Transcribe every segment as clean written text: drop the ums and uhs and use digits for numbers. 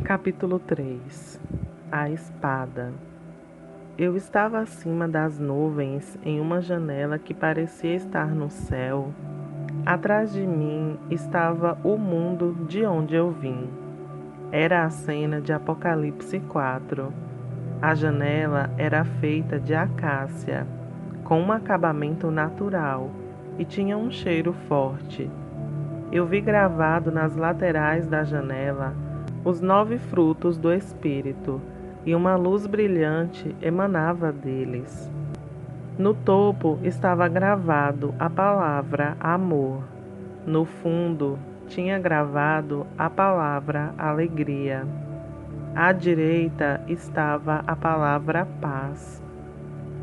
Capítulo 3. A espada. Eu estava acima das nuvens em uma janela que parecia estar no céu. Atrás de mim estava o mundo de onde eu vim. Era a cena de Apocalipse 4. A janela era feita de acácia, com um acabamento natural, e tinha um cheiro forte. Eu vi gravado nas laterais da janela os 9 frutos do Espírito, e uma luz brilhante emanava deles. No topo estava gravado a palavra amor. No fundo tinha gravado a palavra alegria. À direita estava a palavra paz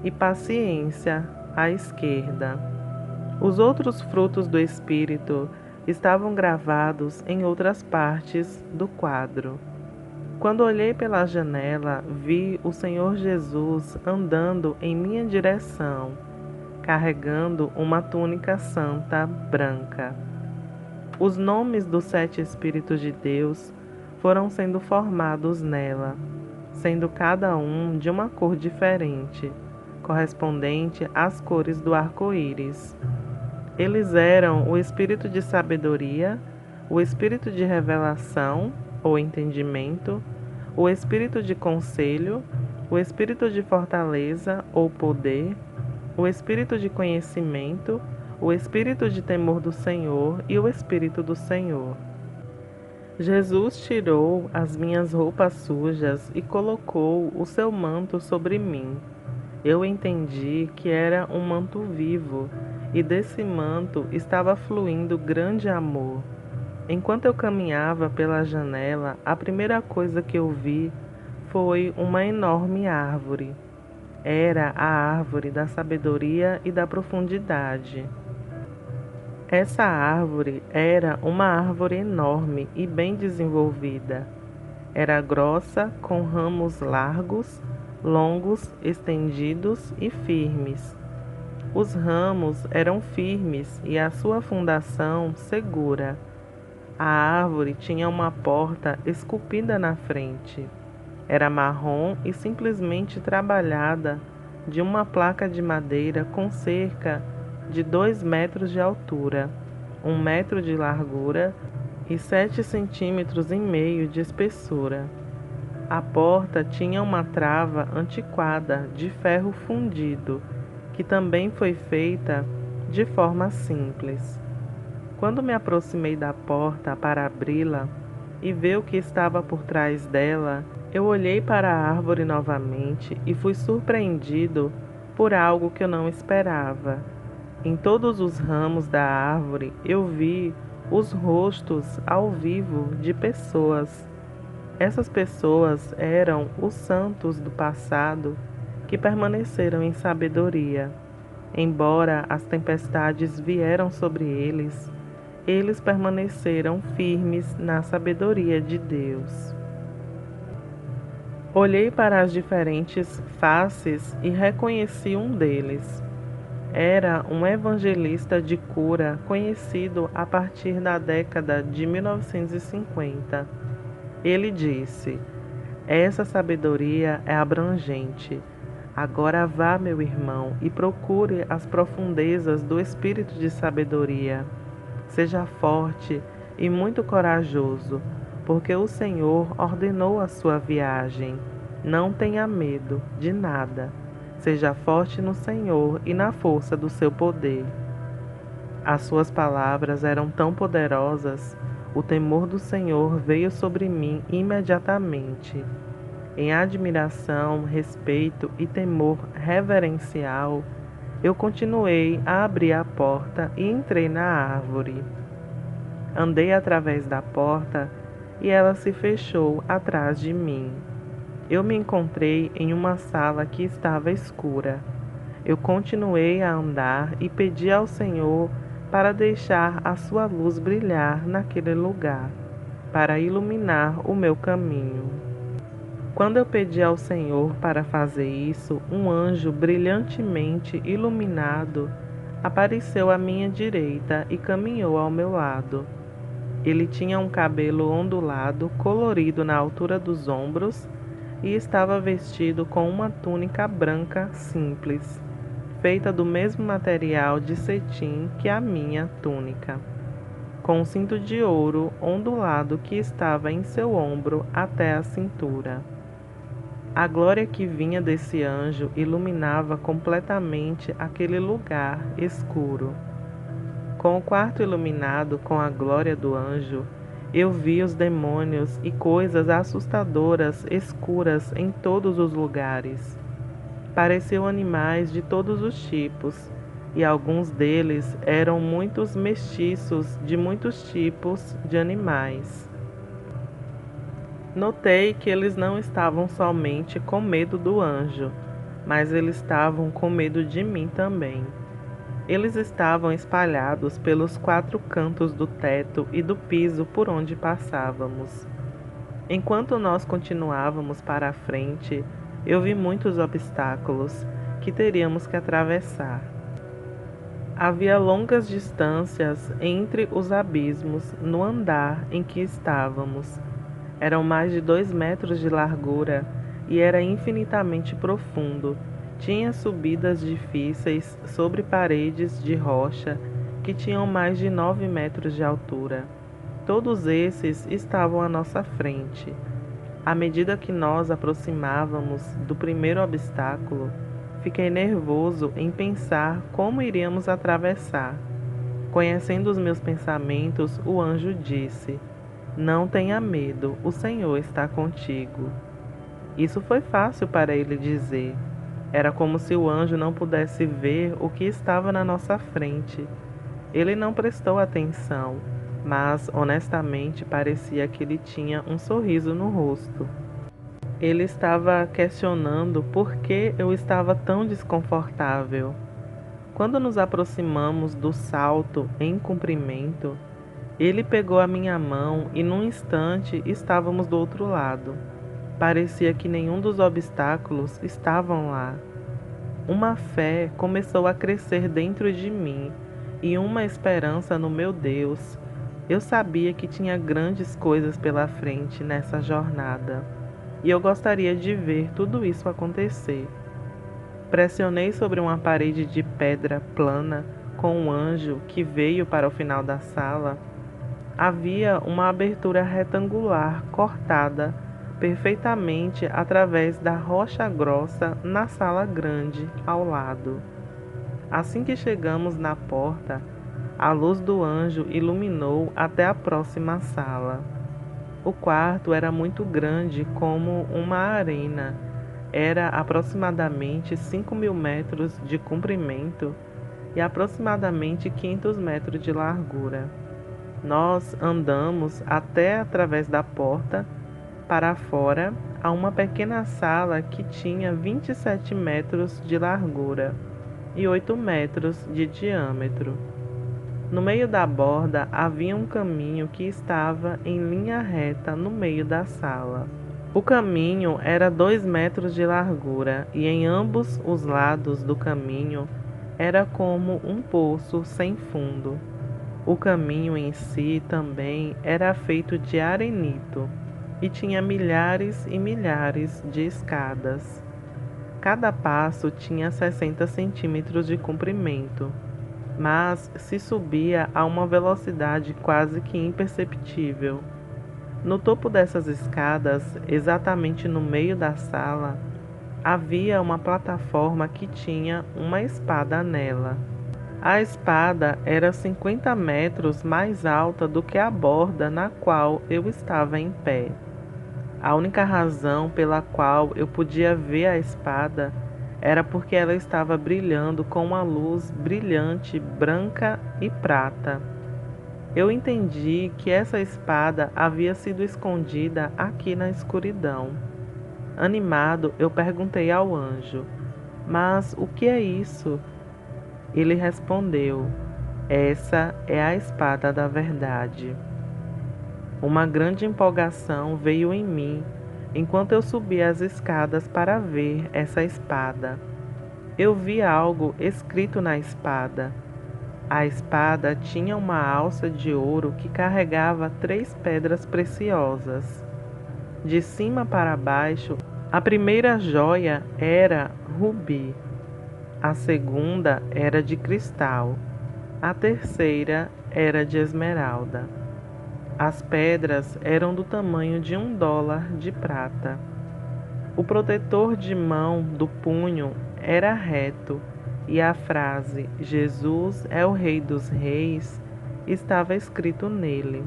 e paciência à esquerda. Os outros frutos do Espírito estavam gravados em outras partes do quadro. Quando olhei pela janela, vi o Senhor Jesus andando em minha direção, carregando uma túnica santa branca. Os nomes dos 7 Espíritos de Deus foram sendo formados nela, sendo cada um de uma cor diferente, correspondente às cores do arco-íris. Eles eram o espírito de sabedoria, o espírito de revelação ou entendimento, o espírito de conselho, o espírito de fortaleza ou poder, o espírito de conhecimento, o espírito de temor do Senhor e o espírito do Senhor. Jesus tirou as minhas roupas sujas e colocou o seu manto sobre mim. Eu entendi que era um manto vivo, e desse manto estava fluindo grande amor. Enquanto eu caminhava pela janela, a primeira coisa que eu vi foi uma enorme árvore. Era a árvore da sabedoria e da profundidade. Essa árvore era uma árvore enorme e bem desenvolvida. Era grossa, com ramos largos, longos, estendidos e firmes. Os ramos eram firmes e a sua fundação segura. A árvore tinha uma porta esculpida na frente. Era marrom e simplesmente trabalhada de uma placa de madeira com cerca de 2 metros de altura, 1 metro de largura e 7,5 cm de espessura. A porta tinha uma trava antiquada de ferro fundido, que também foi feita de forma simples. Quando me aproximei da porta para abri-la e ver o que estava por trás dela, eu olhei para a árvore novamente e fui surpreendido por algo que eu não esperava. Em todos os ramos da árvore eu vi os rostos ao vivo de pessoas. Essas pessoas eram os santos do passado que permaneceram em sabedoria. Embora as tempestades vieram sobre eles, eles permaneceram firmes na sabedoria de Deus. Olhei para as diferentes faces e reconheci um deles. Era um evangelista de cura conhecido a partir da década de 1950. Ele disse: "Essa sabedoria é abrangente. Agora vá, meu irmão, e procure as profundezas do espírito de sabedoria. Seja forte e muito corajoso, porque o Senhor ordenou a sua viagem. Não tenha medo de nada. Seja forte no Senhor e na força do seu poder." As suas palavras eram tão poderosas, o temor do Senhor veio sobre mim imediatamente. Em admiração, respeito e temor reverencial, eu continuei a abrir a porta e entrei na árvore. Andei através da porta e ela se fechou atrás de mim. Eu me encontrei em uma sala que estava escura. Eu continuei a andar e pedi ao Senhor para deixar a sua luz brilhar naquele lugar, para iluminar o meu caminho. Quando eu pedi ao Senhor para fazer isso, um anjo brilhantemente iluminado apareceu à minha direita e caminhou ao meu lado. Ele tinha um cabelo ondulado, colorido na altura dos ombros, e estava vestido com uma túnica branca simples, feita do mesmo material de cetim que a minha túnica, com um cinto de ouro ondulado que estava em seu ombro até a cintura. A glória que vinha desse anjo iluminava completamente aquele lugar escuro. Com o quarto iluminado com a glória do anjo, eu vi os demônios e coisas assustadoras escuras em todos os lugares. Pareciam animais de todos os tipos, e alguns deles eram muitos mestiços de muitos tipos de animais. Notei que eles não estavam somente com medo do anjo, mas eles estavam com medo de mim também. Eles estavam espalhados pelos 4 cantos do teto e do piso por onde passávamos. Enquanto nós continuávamos para a frente, eu vi muitos obstáculos que teríamos que atravessar. Havia longas distâncias entre os abismos no andar em que estávamos. Eram mais de 2 metros de largura e era infinitamente profundo. Tinha subidas difíceis sobre paredes de rocha que tinham mais de 9 metros de altura. Todos esses estavam à nossa frente. À medida que nós aproximávamos do primeiro obstáculo, fiquei nervoso em pensar como iríamos atravessar. Conhecendo os meus pensamentos, o anjo disse: "Não tenha medo, o Senhor está contigo." Isso foi fácil para ele dizer. Era como se o anjo não pudesse ver o que estava na nossa frente. Ele não prestou atenção, mas honestamente parecia que ele tinha um sorriso no rosto. Ele estava questionando por que eu estava tão desconfortável. Quando nos aproximamos do salto em comprimento, ele pegou a minha mão e num instante estávamos do outro lado. Parecia que nenhum dos obstáculos estavam lá. Uma fé começou a crescer dentro de mim e uma esperança no meu Deus. Eu sabia que tinha grandes coisas pela frente nessa jornada e eu gostaria de ver tudo isso acontecer. Pressionei sobre uma parede de pedra plana com um anjo que veio para o final da sala. Havia uma abertura retangular cortada perfeitamente através da rocha grossa na sala grande ao lado. Assim que chegamos na porta, a luz do anjo iluminou até a próxima sala. O quarto era muito grande, como uma arena. Era aproximadamente 5.000 metros de comprimento e aproximadamente 500 metros de largura. Nós andamos até através da porta para fora a uma pequena sala que tinha 27 metros de largura e 8 metros de diâmetro. No meio da borda havia um caminho que estava em linha reta no meio da sala. O caminho era 2 metros de largura e em ambos os lados do caminho era como um poço sem fundo. O caminho em si também era feito de arenito e tinha milhares e milhares de escadas. Cada passo tinha 60 centímetros de comprimento, mas se subia a uma velocidade quase que imperceptível. No topo dessas escadas, exatamente no meio da sala, havia uma plataforma que tinha uma espada nela. A espada era 50 metros mais alta do que a borda na qual eu estava em pé. A única razão pela qual eu podia ver a espada era porque ela estava brilhando com uma luz brilhante, branca e prata. Eu entendi que essa espada havia sido escondida aqui na escuridão. Animado, eu perguntei ao anjo: "Mas o que é isso?" Ele respondeu: "Essa é a espada da verdade." Uma grande empolgação veio em mim enquanto eu subia as escadas para ver essa espada. Eu vi algo escrito na espada. A espada tinha uma alça de ouro que carregava 3 pedras preciosas. De cima para baixo, a primeira joia era rubi, a segunda era de cristal, a terceira era de esmeralda. As pedras eram do tamanho de $1 de prata. O protetor de mão do punho era reto e a frase "Jesus é o Rei dos Reis" estava escrito nele.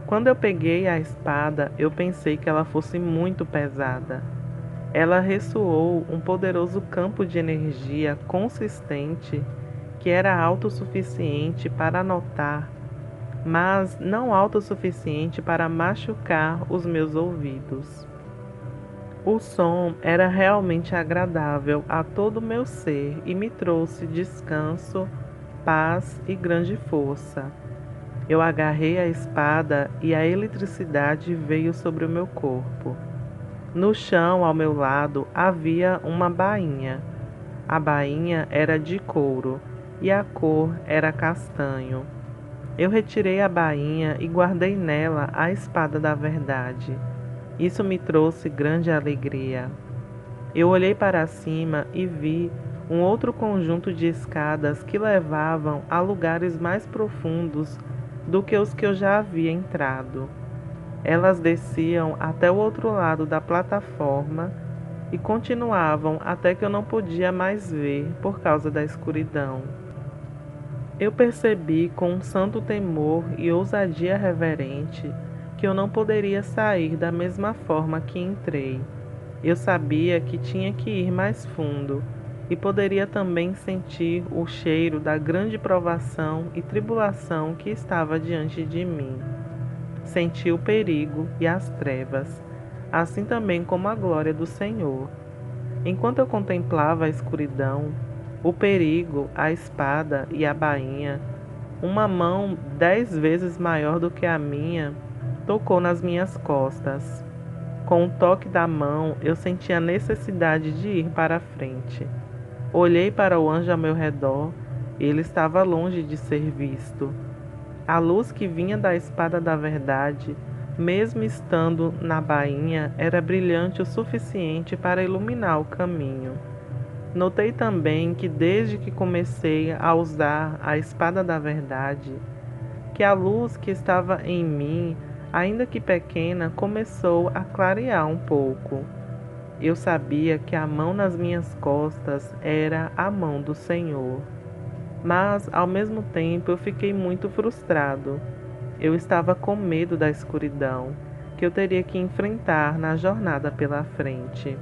Quando eu peguei a espada, eu pensei que ela fosse muito pesada. Ela ressoou um poderoso campo de energia consistente que era autossuficiente para anotar, mas não autossuficiente para machucar os meus ouvidos. O som era realmente agradável a todo o meu ser e me trouxe descanso, paz e grande força. Eu agarrei a espada e a eletricidade veio sobre o meu corpo. No chão, ao meu lado, havia uma bainha. A bainha era de couro e a cor era castanho. Eu retirei a bainha e guardei nela a espada da verdade. Isso me trouxe grande alegria. Eu olhei para cima e vi um outro conjunto de escadas que levavam a lugares mais profundos do que os que eu já havia entrado. Elas desciam até o outro lado da plataforma e continuavam até que eu não podia mais ver por causa da escuridão. Eu percebi com um santo temor e ousadia reverente que eu não poderia sair da mesma forma que entrei. Eu sabia que tinha que ir mais fundo e poderia também sentir o cheiro da grande provação e tribulação que estava diante de mim. Senti o perigo e as trevas, assim também como a glória do Senhor. Enquanto eu contemplava a escuridão, o perigo, a espada e a bainha, uma mão 10 vezes maior do que a minha tocou nas minhas costas. Com o toque da mão, eu senti a necessidade de ir para a frente. Olhei para o anjo ao meu redor, ele estava longe de ser visto. A luz que vinha da espada da verdade, mesmo estando na bainha, era brilhante o suficiente para iluminar o caminho. Notei também que desde que comecei a usar a espada da verdade, que a luz que estava em mim, ainda que pequena, começou a clarear um pouco. Eu sabia que a mão nas minhas costas era a mão do Senhor. Mas, ao mesmo tempo, eu fiquei muito frustrado. Eu estava com medo da escuridão, que eu teria que enfrentar na jornada pela frente.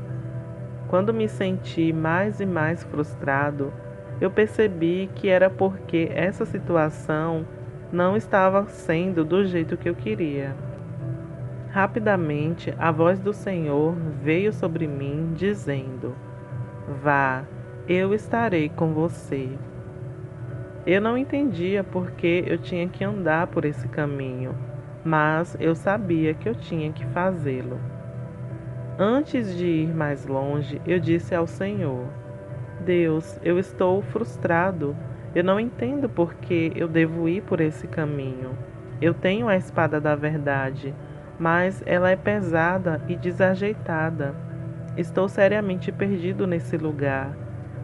Quando me senti mais e mais frustrado, eu percebi que era porque essa situação não estava sendo do jeito que eu queria. Rapidamente, a voz do Senhor veio sobre mim, dizendo: "Vá, eu estarei com você." Eu não entendia por que eu tinha que andar por esse caminho, mas eu sabia que eu tinha que fazê-lo. Antes de ir mais longe, eu disse ao Senhor: "Deus, eu estou frustrado. Eu não entendo por que eu devo ir por esse caminho. Eu tenho a espada da verdade, mas ela é pesada e desajeitada. Estou seriamente perdido nesse lugar.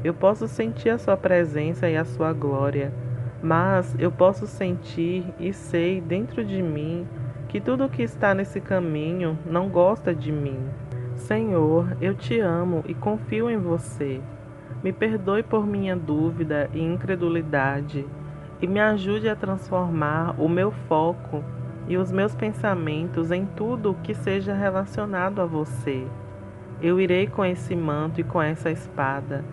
Eu posso sentir a sua presença e a sua glória, mas eu posso sentir e sei dentro de mim que tudo o que está nesse caminho não gosta de mim. Senhor, eu te amo e confio em você. Me perdoe por minha dúvida e incredulidade e me ajude a transformar o meu foco e os meus pensamentos em tudo que seja relacionado a você. Eu irei com esse manto e com essa espada,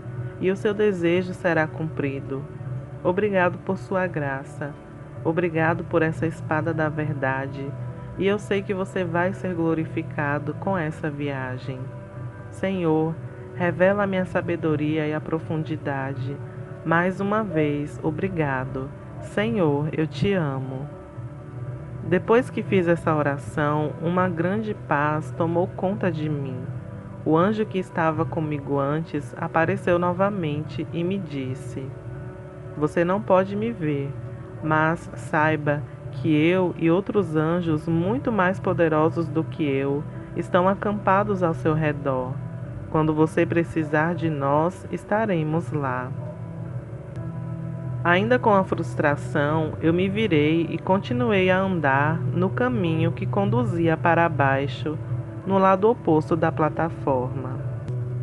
e o seu desejo será cumprido. Obrigado por sua graça. Obrigado por essa espada da verdade. E eu sei que você vai ser glorificado com essa viagem. Senhor, revela a minha sabedoria e a profundidade. Mais uma vez, obrigado. Senhor, eu te amo." Depois que fiz essa oração, uma grande paz tomou conta de mim. O anjo que estava comigo antes apareceu novamente e me disse: Você não pode me ver, mas saiba que eu e outros anjos muito mais poderosos do que eu estão acampados ao seu redor. Quando você precisar de nós, estaremos lá. Ainda com a frustração, eu me virei e continuei a andar no caminho que conduzia para baixo, no lado oposto da plataforma.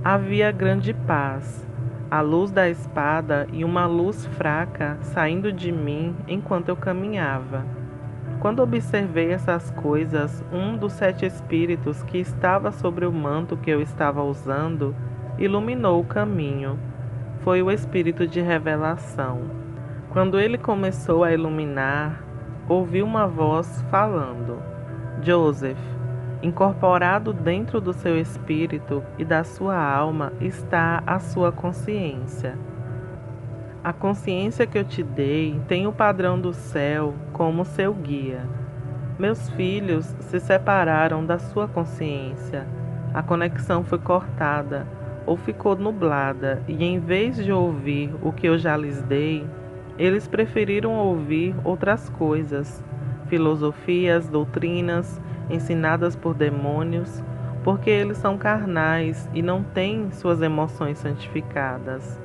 Havia grande paz, a luz da espada e uma luz fraca saindo de mim enquanto eu caminhava. Quando observei essas coisas, um dos 7 espíritos que estava sobre o manto que eu estava usando iluminou o caminho. Foi o espírito de revelação. Quando ele começou a iluminar, ouvi uma voz falando: Joseph, incorporado dentro do seu espírito e da sua alma está a sua consciência. A consciência que eu te dei tem o padrão do céu como seu guia. Meus filhos se separaram da sua consciência. A conexão foi cortada ou ficou nublada, e em vez de ouvir o que eu já lhes dei, eles preferiram ouvir outras coisas, filosofias, doutrinas ensinadas por demônios, porque eles são carnais e não têm suas emoções santificadas.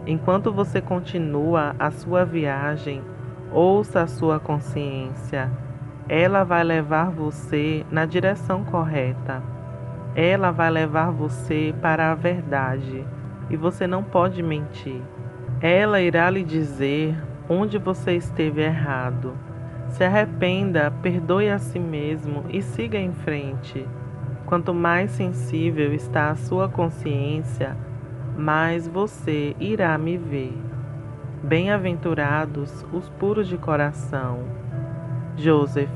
Enquanto você continua a sua viagem, ouça a sua consciência. Ela vai levar você na direção correta. Ela vai levar você para a verdade e você não pode mentir. Ela irá lhe dizer onde você esteve errado. Se arrependa, perdoe a si mesmo e siga em frente. Quanto mais sensível está a sua consciência, mais você irá me ver. Bem-aventurados os puros de coração. Joseph,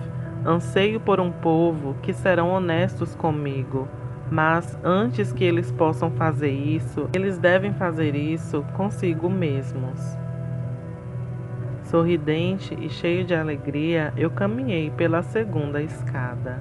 anseio por um povo que serão honestos comigo, mas antes que eles possam fazer isso, eles devem fazer isso consigo mesmos. Sorridente e cheio de alegria, eu caminhei pela segunda escada.